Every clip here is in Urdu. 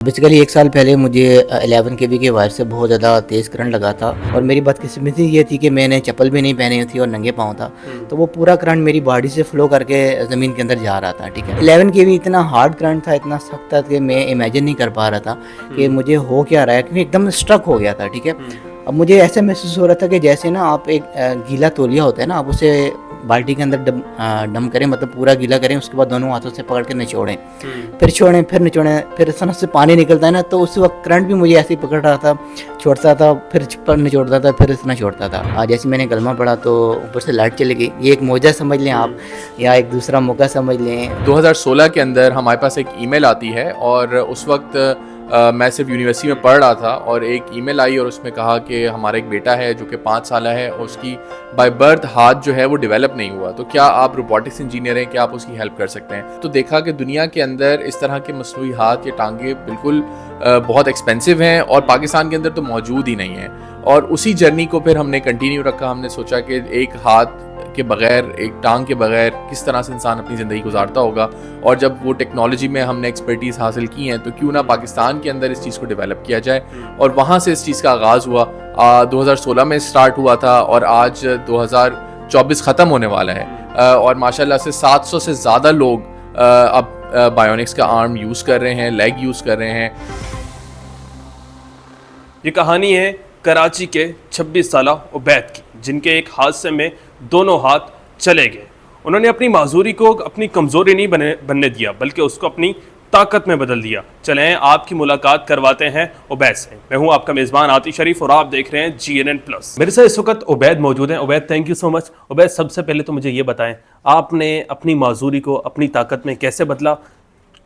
بیسیکلی 1 سال پہلے مجھے 11 kV کے وائر سے بہت زیادہ تیز کرنٹ لگا تھا، اور میری بدقسمتی یہ تھی کہ میں نے چپل بھی نہیں پہنی تھی اور ننگے پاؤں تھا، تو وہ پورا کرنٹ میری باڈی سے فلو کر کے زمین کے اندر جا رہا تھا. ٹھیک ہے، 11 kV اتنا ہارڈ کرنٹ تھا، اتنا سخت تھا کہ میں امیجن نہیں کر پا رہا تھا کہ مجھے ہو کیا رہا ہے، کیونکہ ایک دم اسٹرک ہو گیا تھا. ٹھیک ہے، اب مجھے ایسا محسوس ہو رہا تھا کہ جیسے نا آپ ایک گیلا تولیہ ہوتا ہے نا، آپ اسے بالٹی کے اندر ڈم کریں، مطلب پورا گیلا کریں، اس کے بعد دونوں ہاتھوں سے پکڑ کے نچوڑیں، پھر چھوڑیں، پھر نچوڑیں، پھر سنس سے پانی نکلتا ہے نا، تو اس وقت کرنٹ بھی مجھے ایسے ہی پکڑ رہا تھا، چھوڑتا تھا، پھر نچوڑتا تھا، پھر اتنا چھوڑتا تھا. جیسے میں نے کلمہ پڑھا تو اوپر سے لائٹ چلی گئی. یہ ایک معجزہ سمجھ لیں آپ، یا ایک دوسرا موقع سمجھ لیں. 2016 کے اندر ہمارے پاس ایک ای میل آتی ہے، اور اس وقت میں صرف یونیورسٹی میں پڑھ رہا تھا، اور ایک ای میل آئی اور اس میں کہا کہ ہمارا ایک بیٹا ہے جو کہ 5 سالہ ہے، اور اس کی بائی برتھ ہاتھ جو ہے وہ ڈیولپ نہیں ہوا، تو کیا آپ روبوٹکس انجینئر ہیں، کیا آپ اس کی ہیلپ کر سکتے ہیں؟ تو دیکھا کہ دنیا کے اندر اس طرح کے مصنوعی ہاتھ یا ٹانگیں بالکل بہت ایکسپینسو ہیں، اور پاکستان کے اندر تو موجود ہی نہیں ہیں. اور اسی جرنی کو پھر ہم نے کنٹینیو رکھا. ہم نے سوچا کہ ایک ہاتھ کے بغیر، ایک ٹانگ کے بغیر کس طرح سے انسان اپنی زندگی گزارتا ہوگا، اور جب وہ ٹیکنالوجی میں ہم نے ایکسپرٹیز حاصل کی ہیں تو کیوں نہ پاکستان کے اندر اس چیز کو ڈیولپ کیا جائے. اور وہاں سے اس چیز کا آغاز ہوا. 2016 میں سٹارٹ ہوا تھا، اور آج 2024 ختم ہونے والا ہے، اور ماشاءاللہ سے 700 سے زیادہ لوگ اب بایونکس کا آرم یوز کر رہے ہیں، لیگ یوز کر رہے ہیں. یہ کہانی ہے کراچی کے 26 سالہ عبید کی، جن کے ایک حادثے میں دونوں ہاتھ چلے گئے. انہوں نے اپنی معذوری کو اپنی کمزوری نہیں بننے دیا، بلکہ اس کو اپنی طاقت میں بدل دیا. چلیں آپ کی ملاقات کرواتے ہیں عبید سے. میں ہوں آپ کا میزبان عاطف شریف، اور آپ دیکھ رہے ہیں GNN+. میرے ساتھ اس وقت عبید موجود ہیں. عبید، تھینک یو سو مچ. عبید، سب سے پہلے تو مجھے یہ بتائیں، آپ نے اپنی معذوری کو اپنی طاقت میں کیسے بدلا؟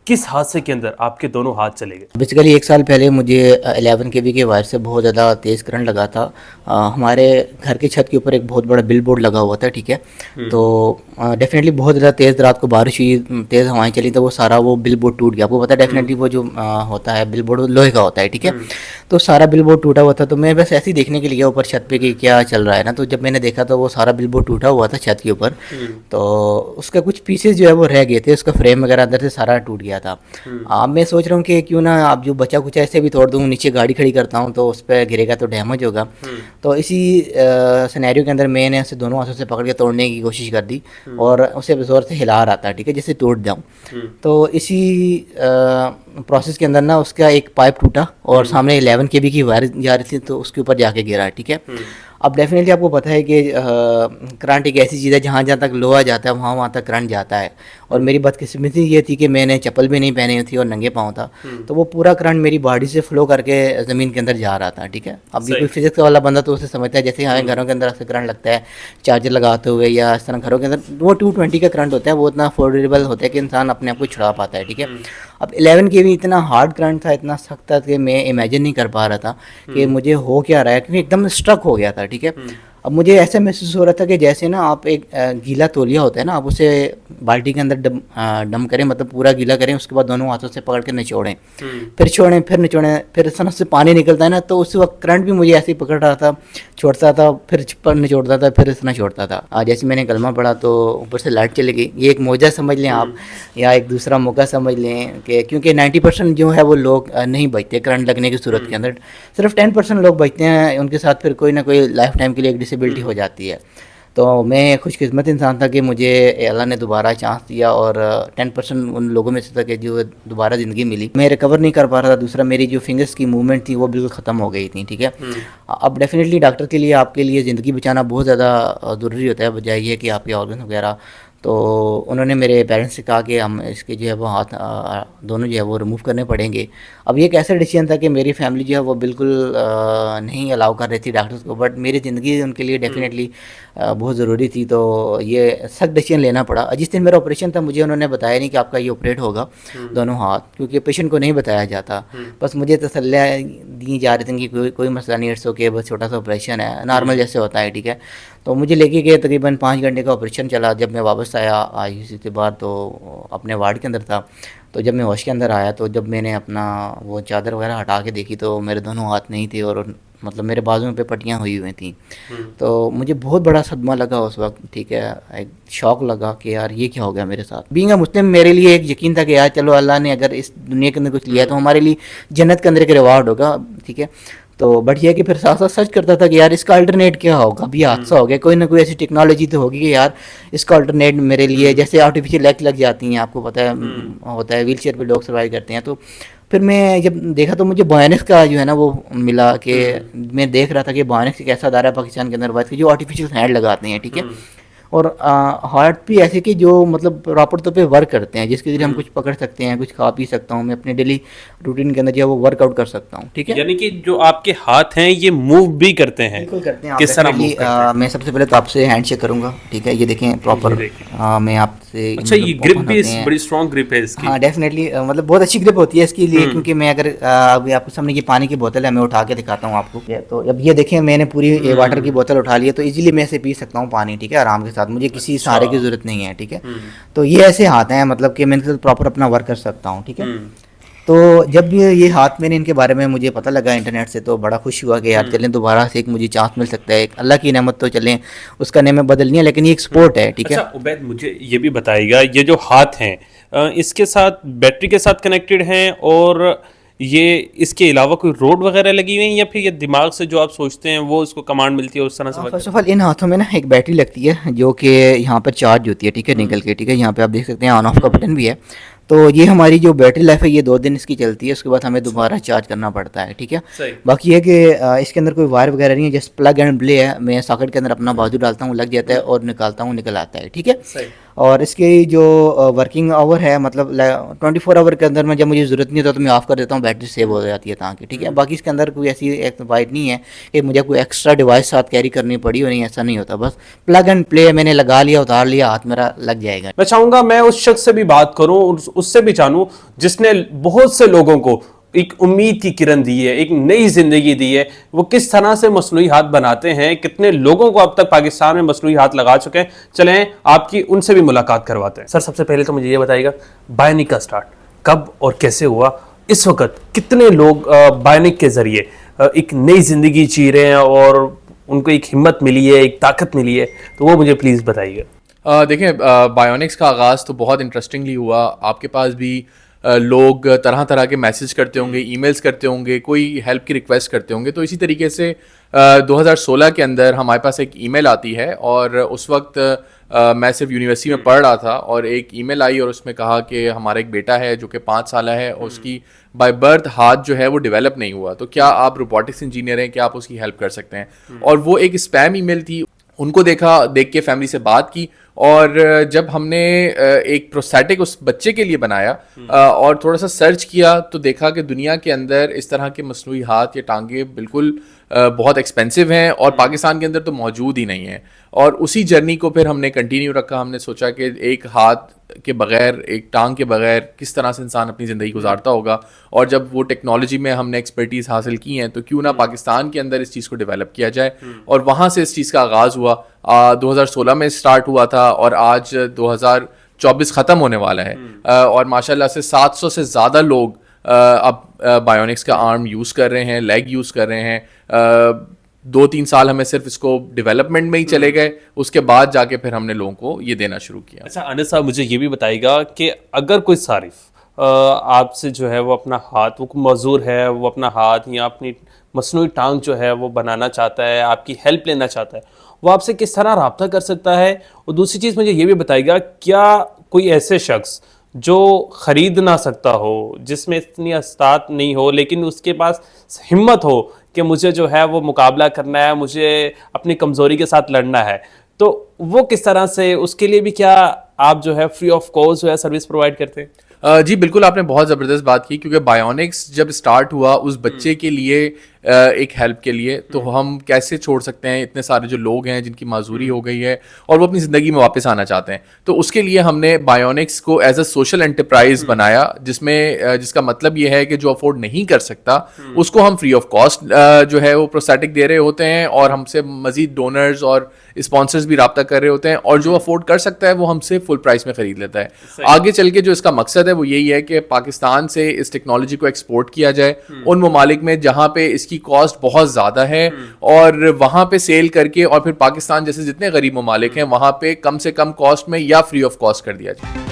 کس حادثے کے اندر آپ کے دونوں ہاتھ چلے گئے؟ بیسیکلی 1 سال پہلے مجھے 11 kV کے وائر سے بہت زیادہ تیز کرنٹ لگا تھا. ہمارے گھر کی چھت کے اوپر ایک بہت بڑا بل بورڈ لگا ہوا تھا. ٹھیک ہے، تو ڈیفینیٹلی بہت زیادہ تیز رات کو بارش ہوئی، تیز ہوائیں چلی، تو وہ سارا وہ بل بورڈ ٹوٹ گیا. آپ کو پتا ہے ڈیفینیٹلی وہ جو ہوتا ہے بل بورڈ لوہے کا ہوتا ہے. ٹھیک ہے، تو سارا بل بورڈ ٹوٹا ہوا تھا. تو میں بس ایسے ہی دیکھنے کے لیے اوپر چھت پہ کہ کیا چل رہا ہے نا، تو جب میں نے دیکھا تو وہ سارا بل بورڈ ٹوٹا ہوا تھا چھت کے اوپر. تو اس کا کچھ پیسز جو ہے وہ رہ گئے تھے، اس کا فریم وغیرہ اندر سے سارا ٹوٹ گیا تھا. اب میں سوچ رہا ہوں کہ کیوں نہ آپ جو بچا کچھ ایسے بھی توڑ دوں، نیچے گاڑی کھڑی کرتا ہوں تو اس پہ گرے گا تو ڈیمیج ہوگا. تو اسی سینیریو کے اندر میں نے اسے دونوں ہاتھوں سے پکڑ کے توڑنے کی کوشش کر دی، اور اسے زور سے ہلا رہا تھا. ٹھیک ہے، جیسے ٹوٹ جاؤں. تو اسی پروسیس کے اندر نا اس کا ایک پائپ ٹوٹا، اور سامنے 11 kV کی وائر جا رہی تھی، تو اس کے اوپر جا کے گرا. ٹھیک ہے، اب ڈیفینیٹلی آپ کو پتہ ہے کہ کرنٹ ایک ایسی چیز ہے جہاں جہاں تک لوہا جاتا ہے وہاں تک کرنٹ جاتا ہے. اور میری بدقسمتی یہ تھی کہ میں نے چپل بھی نہیں پہنی تھی اور ننگے پاؤں تھا، تو وہ پورا کرنٹ میری باڈی سے فلو کر کے زمین کے اندر جا رہا تھا. ٹھیک ہے، اب یہ کوئی فزکس والا بندہ تو اسے سمجھتا ہے، جیسے ہمیں گھروں کے اندر سے کرنٹ لگتا ہے چارجر لگاتے ہوئے، یا اس طرح گھروں کے اندر وہ 220 کا کرنٹ ہوتا ہے، وہ اتنا افورڈیبل ہوتا ہے کہ انسان اپنے آپ کو چھڑا پاتا ہے. ٹھیک ہے، اب 11 kV اتنا ہارڈ کرنٹ تھا، اتنا سخت تھا کہ میں امیجن نہیں کر پا رہا تھا کہ مجھے ہو کیا رہا ہے، کیونکہ ایک دم اسٹرک ہو گیا تھا. ٹھیک ہے، اب مجھے ایسا محسوس ہو رہا تھا کہ جیسے نا آپ ایک گیلا تولیہ ہوتا ہے نا، آپ اسے بالٹی کے اندر ڈم کریں، مطلب پورا گیلا کریں، اس کے بعد دونوں ہاتھوں سے پکڑ کے نچوڑیں، پھر چھوڑیں، پھر نچوڑیں، پھر سنس سے پانی نکلتا ہے نا، تو اس وقت کرنٹ بھی مجھے ایسے ہی پکڑ رہا تھا، چھوڑتا تھا، پھر نچوڑتا تھا، پھر اتنا چھوڑتا تھا. جیسے میں نے کلمہ پڑھا تو اوپر سے لائٹ چلی گئی. یہ ایک معجزہ سمجھ لیں آپ، یا ایک دوسرا موقع سمجھ لیں، کہ کیونکہ 90% جو ہے وہ لوگ نہیں بچتے کرنٹ لگنے کی صورت کے اندر، صرف 10% لوگ بچتے ہیں، ان کے ساتھ پھر کوئی نہ کوئی لائف ٹائم کے لیے ایک ڈسیبلٹی ہو جاتی ہے. تو میں خوش قسمت انسان تھا کہ مجھے اللہ نے دوبارہ چانس دیا، اور 10% ان لوگوں میں سے تھا کہ جو دوبارہ زندگی ملی. میں ریکور نہیں کر پا رہا تھا. دوسرا میری جو فنگرس کی موومنٹ تھی وہ بالکل ختم ہو گئی تھی. ٹھیک ہے، اب ڈیفینیٹلی ڈاکٹر کے لیے آپ کے لیے زندگی بچانا بہت زیادہ ضروری ہوتا ہے، بجائے یہ کہ آپ کے آرگن وغیرہ. تو انہوں نے میرے پیرنٹس سے کہا کہ ہم اس کے جو ہے وہ ہاتھ دونوں جو ہے وہ ریموو کرنے پڑیں گے. اب یہ ایک ایسا ڈیسیجن تھا کہ میری فیملی جو ہے وہ بالکل نہیں الاؤ کر رہی تھی ڈاکٹرز کو، بٹ میری زندگی ان کے لیے ڈیفینیٹلی بہت ضروری تھی. تو یہ سخت ڈیسیجن لینا پڑا. جس دن میرا آپریشن تھا مجھے انہوں نے بتایا نہیں کہ آپ کا یہ آپریٹ ہوگا دونوں ہاتھ، کیونکہ پیشنٹ کو نہیں بتایا جاتا. بس مجھے تسلیاں دی جا رہی تھیں کہ کوئی مسئلہ نہیں، اٹس اوکے، بس چھوٹا سا آپریشن ہے، نارمل جیسے ہوتا ہے. ٹھیک ہے، تو مجھے لے کے گئے، تقریباً 5 گھنٹے کا آپریشن چلا. جب میں واپس آیا ICU کے بعد تو اپنے وارڈ کے اندر تھا. تو جب میں ہوش کے اندر آیا تو جب میں نے اپنا وہ چادر وغیرہ ہٹا کے دیکھی تو میرے دونوں ہاتھ نہیں تھے، اور مطلب میرے بازوؤں پہ پٹیاں ہوئی تھیں. تو مجھے بہت بڑا صدمہ لگا اس وقت, ٹھیک ہے, ایک شوق لگا کہ یار یہ کیا ہو گیا میرے ساتھ. بینگ اے مسلم میرے لیے ایک یقین تھا کہ یار چلو اللہ نے اگر اس دنیا کے اندر کچھ لیا تو ہمارے لیے جنت کے اندر ایک ریوارڈ ہوگا, ٹھیک ہے. تو بٹ یہ کہ پھر ساتھ ساتھ سرچ کرتا تھا کہ یار اس کا الٹرنیٹ کیا ہوگا. ابھی حادثہ ہو گیا, کوئی نہ کوئی ایسی ٹیکنالوجی تو ہوگی کہ یار اس کا الٹرنیٹ میرے لیے, جیسے آرٹیفیشیل لیگ لگ جاتی ہیں, آپ کو پتہ ہے ہوتا ہے, ویل چیئر پہ لوگ سروائیو کرتے ہیں. تو پھر میں جب دیکھا تو مجھے بایونکس کا جو ہے نا وہ ملا, کہ میں دیکھ رہا تھا کہ بایونکس ایک ایسا ادارہ ہے پاکستان کے اندر جو آرٹیفیشیل ہینڈ لگاتے ہیں, ٹھیک ہے, اور ہارٹ بھی ایسے کہ جو مطلب پراپر طور پہ ورک کرتے ہیں, جس کے ذریعے ہم کچھ پکڑ سکتے ہیں, کچھ کھا پی سکتا ہوں, میں اپنے ڈیلی روٹین کے اندر جو ہے وہ ورک آؤٹ کر سکتا ہوں, ٹھیک ہے. یعنی کہ جو آپ کے ہاتھ ہیں یہ موو بھی کرتے ہیں. بالکل کرتے ہیں. کس طرح موو کرتے ہیں؟ میں سب سے پہلے تو آپ سے ہینڈ شیک کروں گا, ٹھیک ہے, یہ دیکھیں پراپر میں آپ سے. اچھا, یہ گرپ بھی بڑی اسٹرانگ گرپ ہے اس کی. ہاں ڈیفینیٹلی, مطلب بہت اچھی گرپ ہوتی ہے اس کے لیے, کیونکہ میں اگر ابھی آپ کے سامنے یہ پانی کی بوتل ہے, میں اٹھا کے دکھاتا ہوں آپ کو. تو اب یہ دیکھیں میں نے پوری واٹر کی بوتل اٹھا لی ہے, تو ایزیلی میں اسے پی سکتا ہوں پانی, ٹھیک ہے, آرام کے ساتھ, مجھے کسی سہارے کی ضرورت نہیں ہے, ٹھیک ہے. تو یہ ایسے ہاتھ ہیں مطلب کہ میں ان سے پراپر اپنا ورک کر سکتا ہوں, ٹھیک ہے. تو جب یہ ہاتھ میں نے ان کے بارے میں مجھے پتہ لگا انٹرنیٹ سے, تو بڑا خوش ہوا کہ یار چلیں دوبارہ سے ایک مجھے چانس مل سکتا ہے. ایک اللہ کی نعمت تو چلیں اس کا نعمت بدل نہیں ہے, لیکن یہ ایک سپورٹ ہے, ٹھیک ہے. اچھا عبید, مجھے یہ بھی بتائیے گا, یہ جو ہاتھ ہیں اس کے ساتھ بیٹری کے ساتھ کنیکٹڈ ہیں, اور یہ اس کے علاوہ کوئی روڈ وغیرہ لگی ہوئی ہیں, یا پھر یہ دماغ سے جو آپ سوچتے ہیں وہ اس کو کمانڈ ملتی ہے اس طرح سے؟ فرسٹ آف آل ان ہاتھوں میں نا ایک بیٹری لگتی ہے جو کہ یہاں پر چارج ہوتی ہے, ٹھیک ہے, نکل کے, ٹھیک ہے. یہاں پہ آپ دیکھ سکتے ہیں آن آف کا بٹن بھی ہے. تو یہ ہماری جو بیٹری لائف ہے یہ 2 دن اس کی چلتی ہے, اس کے بعد ہمیں دوبارہ چارج کرنا پڑتا ہے, ٹھیک ہے. باقی یہ کہ اس کے اندر کوئی وائر وغیرہ نہیں ہے, جسٹ پلگ اینڈ پلے ہے. میں ساکٹ کے اندر اپنا بازو ڈالتا ہوں, لگ جاتا ہے, اور نکالتا ہوں, نکل آتا ہے, ٹھیک ہے. اور اس کی جو ورکنگ آور ہے, مطلب 24 آور کے اندر میں جب مجھے ضرورت نہیں ہوتا تو میں آف کر دیتا ہوں, بیٹری سیو ہو جاتی ہے تاکہ, ٹھیک ہے. باقی اس کے اندر کوئی ایسی وائٹ نہیں ہے کہ مجھے کوئی ایکسٹرا ڈیوائس ساتھ کیری کرنی پڑی, اور نہیں, ایسا نہیں ہوتا. بس پلگ اینڈ پلے, میں نے لگا لیا, اتار لیا, ہاتھ میرا لگ جائے گا. میں چاہوں گا میں اس شخص سے بھی بات کروں, اس سے بھی جانوں جس نے بہت سے لوگوں کو ایک امید کی کرن دی ہے, ایک نئی زندگی دی ہے. وہ کس طرح سے مصنوعی ہاتھ بناتے ہیں, کتنے لوگوں کو اب تک پاکستان میں مصنوعی ہاتھ لگا چکے ہیں. چلیں آپ کی ان سے بھی ملاقات کرواتے ہیں. سر سب سے پہلے تو مجھے یہ بتائیے گا, بایونک کا سٹارٹ کب اور کیسے ہوا؟ اس وقت کتنے لوگ بایونک کے ذریعے ایک نئی زندگی جی رہے ہیں اور ان کو ایک ہمت ملی ہے, ایک طاقت ملی ہے, تو وہ مجھے پلیز بتائیے گا. دیکھیں, بایونکس کا آغاز تو بہت انٹرسٹنگلی ہوا. آپ کے پاس بھی لوگ طرح طرح کے میسیج کرتے ہوں گے, ای میلز کرتے ہوں گے, کوئی ہیلپ کی ریکویسٹ کرتے ہوں گے. تو اسی طریقے سے 2016 کے اندر ہمارے پاس ایک ای میل آتی ہے, اور اس وقت میں صرف یونیورسٹی میں پڑھ رہا تھا, اور ایک ای میل آئی اور اس میں کہا کہ ہمارا ایک بیٹا ہے جو کہ 5 سالہ ہے, اور اس کی بائی برتھ ہاتھ جو ہے وہ ڈیولپ نہیں ہوا, تو کیا آپ روبوٹکس انجینئر ہیں, کیا آپ اس کی ہیلپ کر سکتے ہیں. اور وہ ایک اسپیم ای میل تھی. ان کو دیکھ کے فیملی سے بات کی, اور جب ہم نے ایک پروستھیٹک اس بچے کے لیے بنایا اور تھوڑا سا سرچ کیا, تو دیکھا کہ دنیا کے اندر اس طرح کے مصنوعی ہاتھ یا ٹانگیں بالکل بہت ایکسپینسو ہیں, اور پاکستان کے اندر تو موجود ہی نہیں ہیں. اور اسی جرنی کو پھر ہم نے کنٹینیو رکھا. ہم نے سوچا کہ ایک ہاتھ کے بغیر, ایک ٹانگ کے بغیر کس طرح سے انسان اپنی زندگی گزارتا ہوگا, اور جب وہ ٹیکنالوجی میں ہم نے ایکسپرٹیز حاصل کی ہیں تو کیوں نہ پاکستان کے اندر اس چیز کو ڈیولپ کیا جائے. اور وہاں سے اس چیز کا آغاز ہوا. 2016 میں اسٹارٹ ہوا تھا, اور آج 2024 ختم ہونے والا ہے, اور ماشاءاللہ سے 700 سے زیادہ لوگ اب بایونکس کا آرم یوز کر رہے ہیں, لیگ یوز کر رہے ہیں. 2-3 سال ہمیں صرف اس کو ڈیولپمنٹ میں ہی چلے گئے, اس کے بعد جا کے پھر ہم نے لوگوں کو یہ دینا شروع کیا. اچھا انس صاحب, مجھے یہ بھی بتائیے گا کہ اگر کوئی صارف آپ سے جو ہے وہ اپنا ہاتھ, وہ معذور ہے, وہ اپنا ہاتھ یا اپنی مصنوعی ٹانگ جو ہے وہ بنانا چاہتا ہے, آپ کی ہیلپ لینا چاہتا ہے, وہ آپ سے کس طرح رابطہ کر سکتا ہے؟ اور دوسری چیز مجھے یہ بھی بتائیے گا, کیا کوئی ایسے شخص جو خرید نہ سکتا ہو, جس میں اتنی استطاعت نہیں ہو, لیکن اس کے پاس ہمت ہو کہ مجھے جو ہے وہ مقابلہ کرنا ہے, مجھے اپنی کمزوری کے ساتھ لڑنا ہے, تو وہ کس طرح سے, اس کے لیے بھی کیا آپ جو ہے فری آف کاسٹ جو ہے سروس پرووائڈ کرتے ہیں؟ جی بالکل, آپ نے بہت زبردست بات کی, کیونکہ بایونکس جب اسٹارٹ ہوا اس بچے کے لیے ایک ہیلپ کے لیے, تو ہم کیسے چھوڑ سکتے ہیں اتنے سارے جو لوگ ہیں جن کی معذوری ہو گئی ہے اور وہ اپنی زندگی میں واپس آنا چاہتے ہیں. تو اس کے لیے ہم نے بایونکس کو ایز اے سوشل انٹرپرائز بنایا, جس کا مطلب یہ ہے کہ جو افورڈ نہیں کر سکتا اس کو ہم فری آف کاسٹ جو ہے وہ پروستھیٹک دے رہے ہوتے ہیں, اور ہم سے مزید ڈونرز اور اسپانسرز بھی رابطہ کر رہے ہوتے ہیں, اور جو افورڈ کر سکتا ہے وہ ہم سے فل پرائس میں خرید لیتا ہے. آگے چل کے جو اس کا مقصد ہے وہ یہی ہے کہ پاکستان سے اس ٹیکنالوجی کو ایکسپورٹ کیا جائے ان ممالک میں جہاں پہ اس کی کی کاسٹ بہت زیادہ ہے, اور وہاں پہ سیل کر کے اور پھر پاکستان جیسے جتنے غریب ممالک ہیں وہاں پہ کم سے کم کاسٹ میں یا فری آف کاسٹ کر دیا جائے.